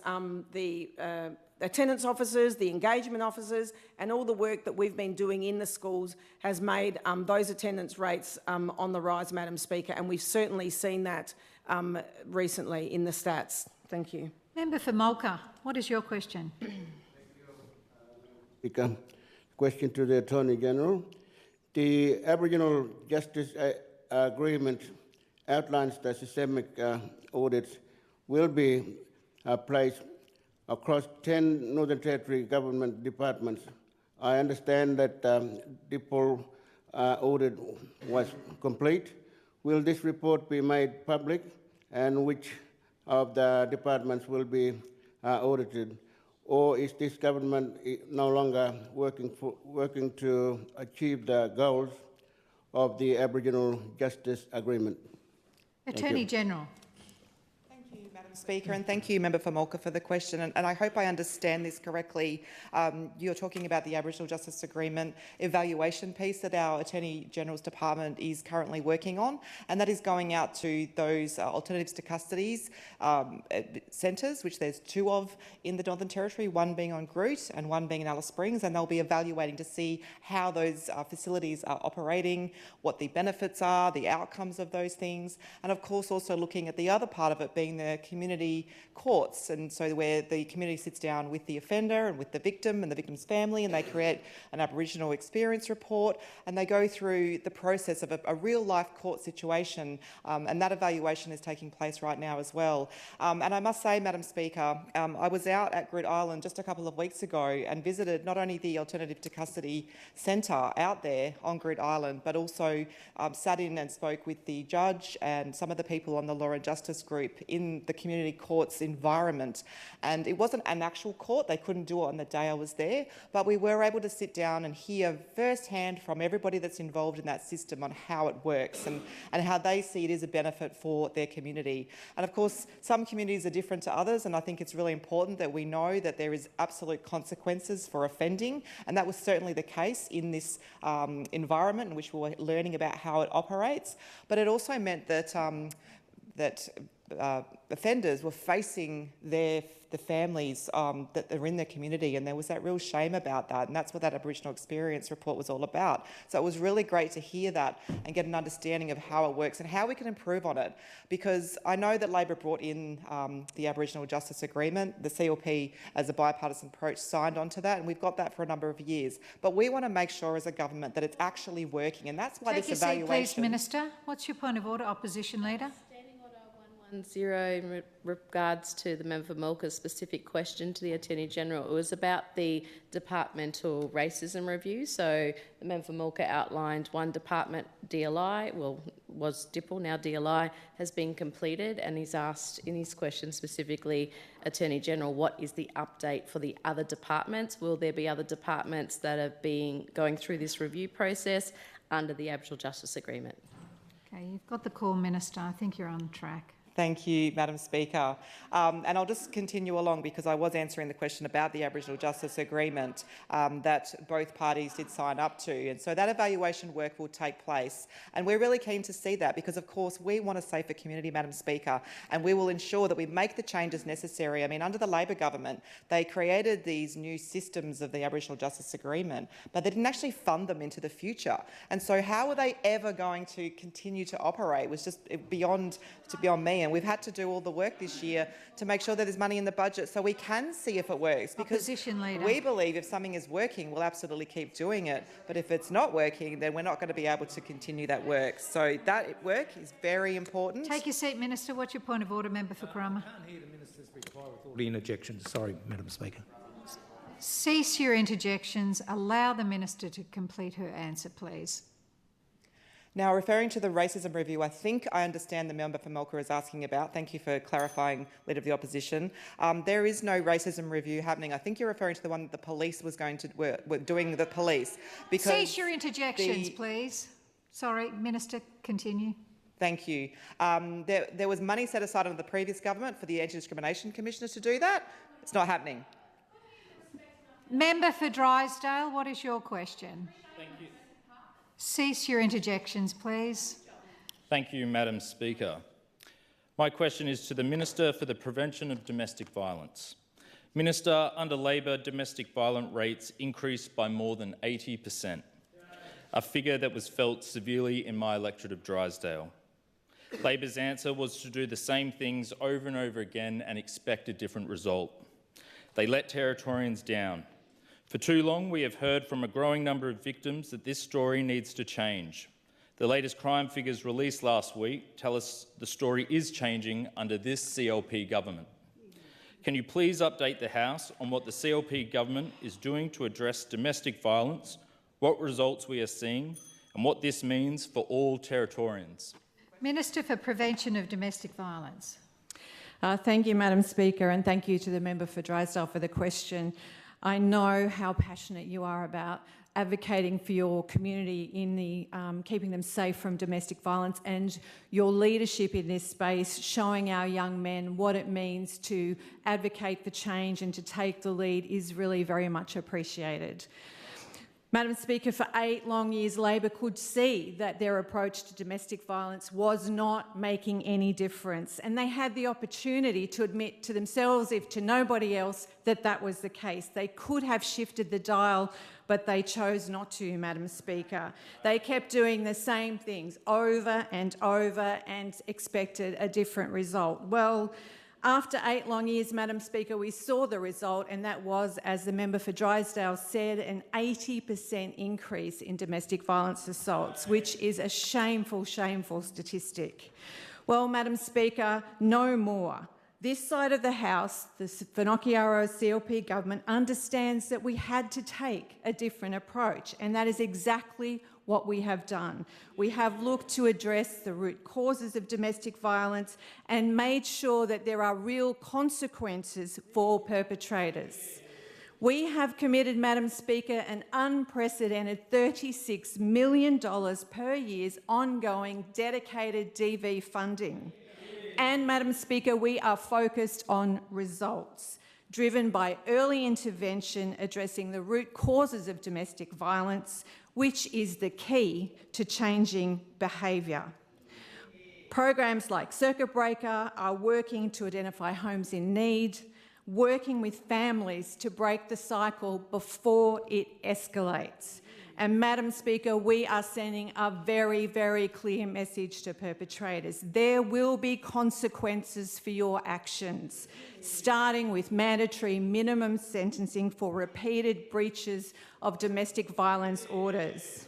the attendance officers, the engagement officers, and all the work that we've been doing in the schools has made those attendance rates on the rise, Madam Speaker, and we've certainly seen that recently in the stats. Thank you. Member for Mulca, what is your question? Speaker, question to the Attorney General. The Aboriginal Justice Agreement outlines that systemic audits will be placed across 10 Northern Territory government departments. I understand that DIPOL audit was complete. Will this report be made public, and which of the departments will be audited? Or is this government no longer working to achieve the goals of the Aboriginal Justice Agreement? Attorney General. Thank you, Madam Speaker, and thank you, Member for Mulca, for the question. And I hope I understand this correctly. You're talking about the Aboriginal Justice Agreement evaluation piece that our Attorney General's Department is currently working on, and that is going out to those alternatives to custodies centres, which there's 2 of in the Northern Territory, one being on Groot and one being in Alice Springs, and they'll be evaluating to see how those facilities are operating, what the benefits are, the outcomes of those things, and of course also looking at the other part of it being the community courts, and so where the community sits down with the offender and with the victim and the victim's family, and they create an Aboriginal experience report, and they go through the process of a real-life court situation, and that evaluation is taking place right now as well. And I must say, Madam Speaker, I was out at Groote Island just a couple of weeks ago and visited not only the Alternative to Custody Centre out there on Groote Island, but also sat in and spoke with the judge and some of the people on the Law and Justice group in the community courts environment. And it wasn't an actual court, they couldn't do it on the day I was there, but we were able to sit down and hear firsthand from everybody that's involved in that system on how it works and how they see it as a benefit for their community. And of course, some communities are different to others, and I think it's really important that we know that there is absolute consequences for offending, and that was certainly the case in this environment in which we were learning about how it operates. But it also meant that offenders were facing the families that are in their community, and there was that real shame about that, and that's what that Aboriginal experience report was all about. So it was really great to hear that and get an understanding of how it works and how we can improve on it, because I know that Labor brought in the Aboriginal Justice Agreement, the CLP as a bipartisan approach signed onto that, and we've got that for a number of years. But we want to make sure as a government that it's actually working, and that's why Take this your evaluation... seat, please, Minister. What's your point of order, Opposition Leader? 110 in regards to the member for Mulca's specific question to the Attorney General. It was about the departmental racism review. So the member for Mulca outlined one department, DLI, was DIPL, now DLI, has been completed, and he's asked in his question specifically, Attorney General, what is the update for the other departments? Will there be other departments that are going through this review process under the Aboriginal Justice Agreement? Okay, you've got the call, Minister. I think you're on track. Thank you, Madam Speaker. And I'll just continue along because I was answering the question about the Aboriginal Justice Agreement that both parties did sign up to. And so that evaluation work will take place. And we're really keen to see that because, of course, we want a safer community, Madam Speaker, and we will ensure that we make the changes necessary. I mean, under the Labor government, they created these new systems of the Aboriginal Justice Agreement, but they didn't actually fund them into the future. And so how are they ever going to continue to operate? It was just beyond me. And we've had to do all the work this year to make sure that there's money in the budget so we can see if it works. Because we believe if something is working, we'll absolutely keep doing it. But if it's not working, then we're not going to be able to continue that work. So that work is very important. Take your seat, Minister. What's your point of order, member for Kurrama? I can't hear the minister's reply with all the interjections. Sorry, Madam Speaker. Cease your interjections. Allow the minister to complete her answer, please. Now, referring to the racism review, I think I understand the member for Mulca is asking about. Thank you for clarifying, Leader of the Opposition. There is no racism review happening. I think you're referring to the one that the police was going to were doing the police. Because cease your interjections, please. Sorry, Minister, continue. Thank you. There was money set aside under the previous government for the Anti-Discrimination Commissioners to do that. It's not happening. Member for Drysdale, what is your question? Thank you. Cease your interjections, please. Thank you, Madam Speaker. My question is to the Minister for the Prevention of Domestic Violence. Minister, under Labor, domestic violence rates increased by more than 80%, a figure that was felt severely in my electorate of Drysdale. Labor's answer was to do the same things over and over again and expect a different result. They let Territorians down. For too long, we have heard from a growing number of victims that this story needs to change. The latest crime figures released last week tell us the story is changing under this CLP government. Can you please update the House on what the CLP government is doing to address domestic violence, what results we are seeing, and what this means for all Territorians? Minister for Prevention of Domestic Violence. Thank you, Madam Speaker, and thank you to the member for Drysdale for the question. I know how passionate you are about advocating for your community in the keeping them safe from domestic violence, and your leadership in this space, showing our young men what it means to advocate for change and to take the lead, is really very much appreciated. Madam Speaker, for 8 long years, Labor could see that their approach to domestic violence was not making any difference, and they had the opportunity to admit to themselves, if to nobody else, that that was the case. They could have shifted the dial, but they chose not to, Madam Speaker. They kept doing the same things over and over and expected a different result. Well, after 8 long years, Madam Speaker, we saw the result, and that was, as the member for Drysdale said, an 80% increase in domestic violence assaults, which is a shameful, shameful statistic. Well, Madam Speaker, no more. This side of the House, the Finocchiaro CLP government, understands that we had to take a different approach, and that is exactly what we have done. We have looked to address the root causes of domestic violence and made sure that there are real consequences for perpetrators. We have committed, Madam Speaker, an unprecedented $36 million per year's ongoing dedicated DV funding. And, Madam Speaker, we are focused on results, driven by early intervention addressing the root causes of domestic violence, which is the key to changing behaviour. Programs like Circuit Breaker are working to identify homes in need, working with families to break the cycle before it escalates. And, Madam Speaker, we are sending a very, very clear message to perpetrators. There will be consequences for your actions, starting with mandatory minimum sentencing for repeated breaches of domestic violence orders.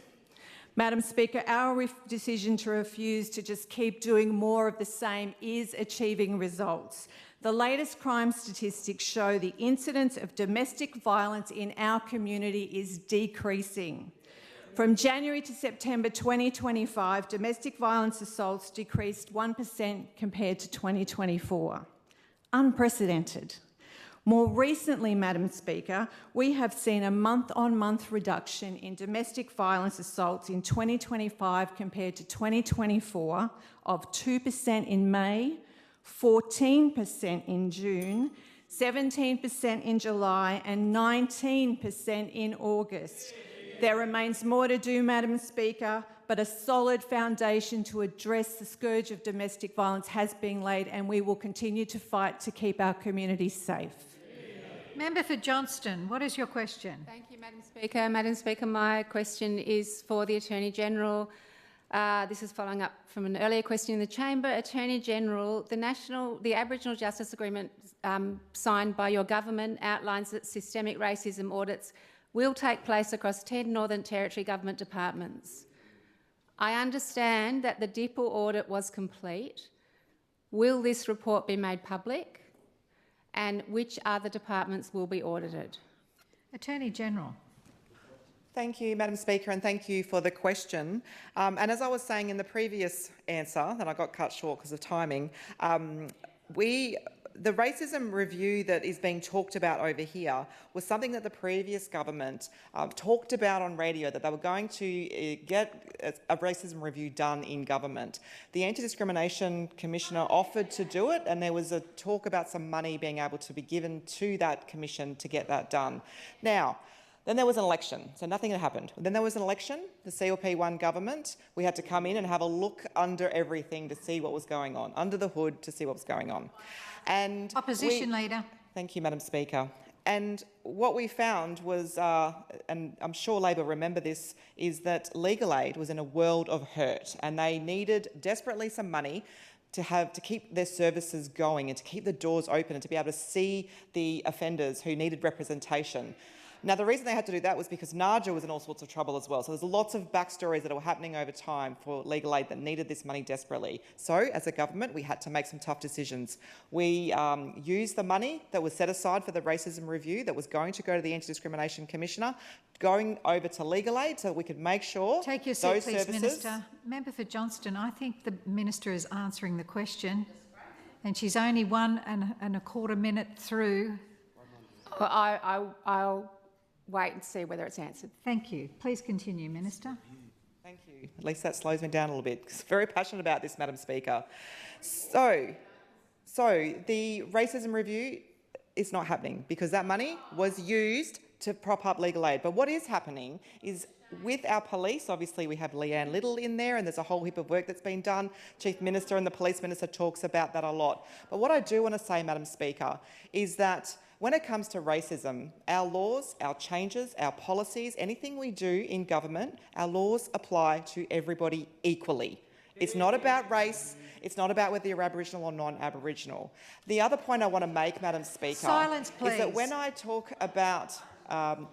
Madam Speaker, our decision to refuse to just keep doing more of the same is achieving results. The latest crime statistics show the incidence of domestic violence in our community is decreasing. From January to September 2025, domestic violence assaults decreased 1% compared to 2024. Unprecedented. More recently, Madam Speaker, we have seen a month-on-month reduction in domestic violence assaults in 2025 compared to 2024 of 2% in May, 14% in June, 17% in July and 19% in August. There remains more to do, Madam Speaker, but a solid foundation to address the scourge of domestic violence has been laid, and we will continue to fight to keep our communities safe. Member for Johnston, what is your question? Thank you, Madam Speaker. Madam Speaker, my question is for the Attorney-General. This is following up from an earlier question in the chamber. Attorney-General, the Aboriginal Justice Agreement signed by your government outlines that systemic racism audits will take place across 10 Northern Territory government departments. I understand that the DIPL audit was complete. Will this report be made public? And which other departments will be audited? Attorney-General. Thank you, Madam Speaker, and thank you for the question. And as I was saying in the previous answer, that I got cut short because of timing, the racism review that is being talked about over here was something that the previous government talked about on radio, that they were going to get a racism review done in government. The Anti-Discrimination Commissioner offered to do it, and there was a talk about some money being able to be given to that commission to get that done. Now, then there was an election, so nothing had happened. Then there was an election, the CLP won government. We had to come in and have a look under everything to see what was going on, under the hood to see what was going on. And Opposition Leader. Thank you, Madam Speaker. And what we found was, and I'm sure Labor remember this, is that Legal Aid was in a world of hurt, and they needed desperately some money to keep their services going and to keep the doors open and to be able to see the offenders who needed representation. Now, the reason they had to do that was because NARJA was in all sorts of trouble as well. So there's lots of backstories that were happening over time for Legal Aid that needed this money desperately. So, as a government, we had to make some tough decisions. We used the money that was set aside for the racism review that was going to go to the Anti-Discrimination Commissioner, going over to Legal Aid so that we could make sure Take your seat, those please, services... Minister. Member for Johnston, I think the Minister is answering the question, and she's only 1 1/4 minute through. Well, I'll wait and see whether it's answered. Thank you. Please continue, Minister. Thank you. At least that slows me down a little bit. I'm very passionate about this, Madam Speaker. So the racism review is not happening because that money was used to prop up legal aid. But what is happening is with our police, obviously we have Leanne Little in there and there's a whole heap of work that's been done. Chief Minister and the Police Minister talks about that a lot. But what I do want to say, Madam Speaker, is that when it comes to racism, our laws, our changes, our policies, anything we do in government, our laws apply to everybody equally. It's not about race. It's not about whether you're Aboriginal or non-Aboriginal. The other point I want to make, Madam Speaker, Silence, please. is that when I talk about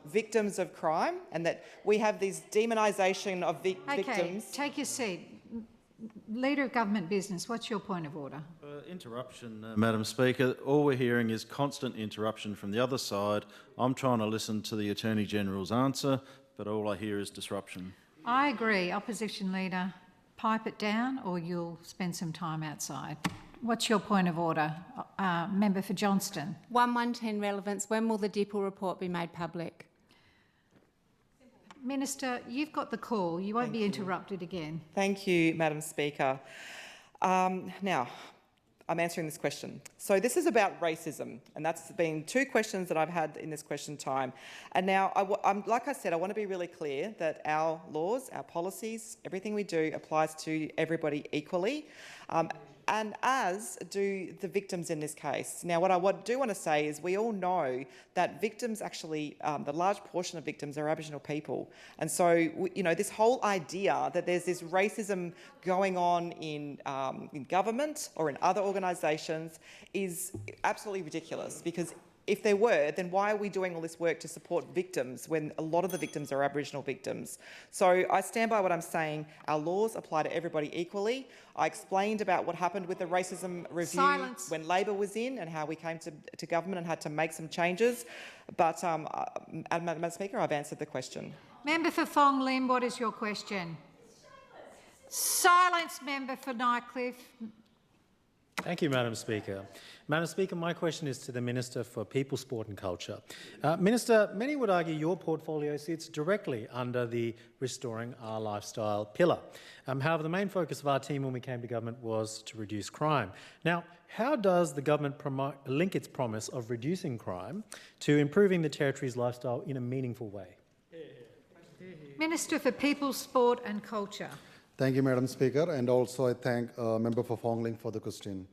victims of crime and that we have this demonisation of victims... Okay, take your seat. Leader of Government Business, what's your point of order? Interruption, Madam Speaker. All we're hearing is constant interruption from the other side. I'm trying to listen to the Attorney-General's answer, but all I hear is disruption. I agree. Opposition Leader, pipe it down or you'll spend some time outside. What's your point of order? Member for Johnston. 1110 relevance. When will the DIPL report be made public? Minister, you've got the call. You won't be interrupted again. Thank you, Madam Speaker. Now, I'm answering this question. So this is about racism, and that's been two questions that I've had in this question time. And now, like I said, I want to be really clear that our laws, our policies, everything we do applies to everybody equally. And as do the victims in this case. Now, what I do want to say is we all know that victims actually, the large portion of victims are Aboriginal people. And so, you know, this whole idea that there's this racism going on in government or in other organisations is absolutely ridiculous, because if there were, then why are we doing all this work to support victims when a lot of the victims are Aboriginal victims? So I stand by what I'm saying. Our laws apply to everybody equally. I explained about what happened with the racism review when Labor was in and how we came to government and had to make some changes. But, Madam Speaker, I've answered the question. Member for Fong Lim, what is your question? Silence, member for Nightcliff. Thank you, Madam Speaker. Madam Speaker, my question is to the Minister for People, Sport and Culture. Minister, many would argue your portfolio sits directly under the Restoring Our Lifestyle pillar. However, the main focus of our team when we came to government was to reduce crime. Now, how does the government link its promise of reducing crime to improving the Territory's lifestyle in a meaningful way? Minister for People, Sport and Culture. Thank you, Madam Speaker, and also I thank Member for Fong Lim for the question.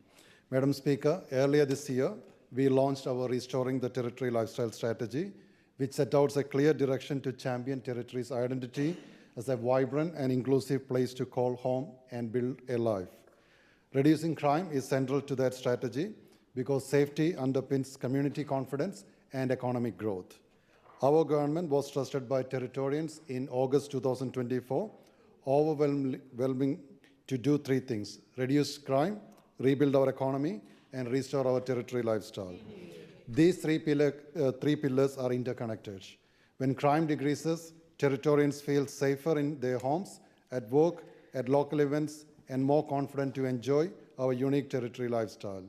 Madam Speaker, earlier this year, we launched our Restoring the Territory Lifestyle Strategy, which set out a clear direction to champion Territory's identity as a vibrant and inclusive place to call home and build a life. Reducing crime is central to that strategy because safety underpins community confidence and economic growth. Our government was trusted by Territorians in August 2024 overwhelming to do three things: reduce crime, rebuild our economy, and restore our Territory lifestyle. These three pillars are interconnected. When crime decreases, Territorians feel safer in their homes, at work, at local events, and more confident to enjoy our unique Territory lifestyle.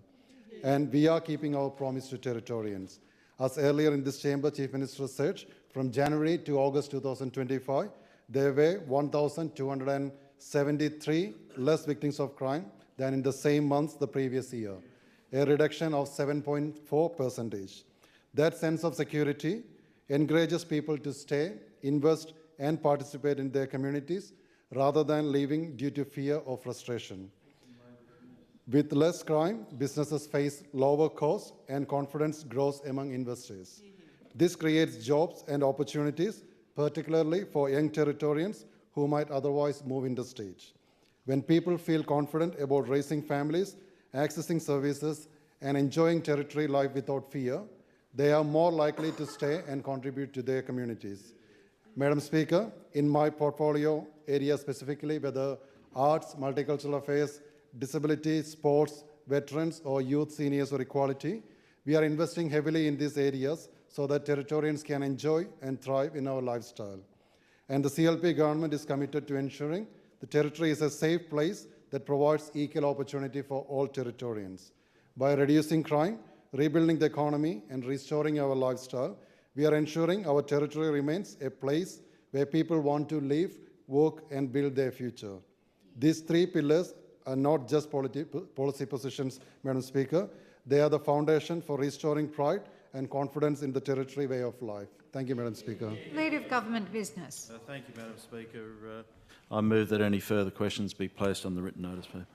And we are keeping our promise to Territorians. As earlier in this chamber, Chief Minister said, from January to August 2025, there were 1,273 less victims of crime than in the same months the previous year, a reduction of 7.4%. That sense of security encourages people to stay, invest, and participate in their communities rather than leaving due to fear or frustration. With less crime, businesses face lower costs and confidence grows among investors. This creates jobs and opportunities, particularly for young Territorians who might otherwise move interstate. When people feel confident about raising families, accessing services, and enjoying Territory life without fear, they are more likely to stay and contribute to their communities. Madam Speaker, in my portfolio area specifically, whether arts, multicultural affairs, disability, sports, veterans, or youth, seniors, or equality, we are investing heavily in these areas so that Territorians can enjoy and thrive in our lifestyle. And the CLP government is committed to ensuring the Territory is a safe place that provides equal opportunity for all Territorians. By reducing crime, rebuilding the economy, and restoring our lifestyle, We are ensuring our territory remains a place where people want to live, work and build their future. These three pillars are not just policy positions, Madam Speaker. They are the foundation for restoring pride and confidence in the territory way of life. Thank you, Madam Speaker. Leader of Government Business. Thank you, Madam Speaker. I move that any further questions be placed on the written notice paper.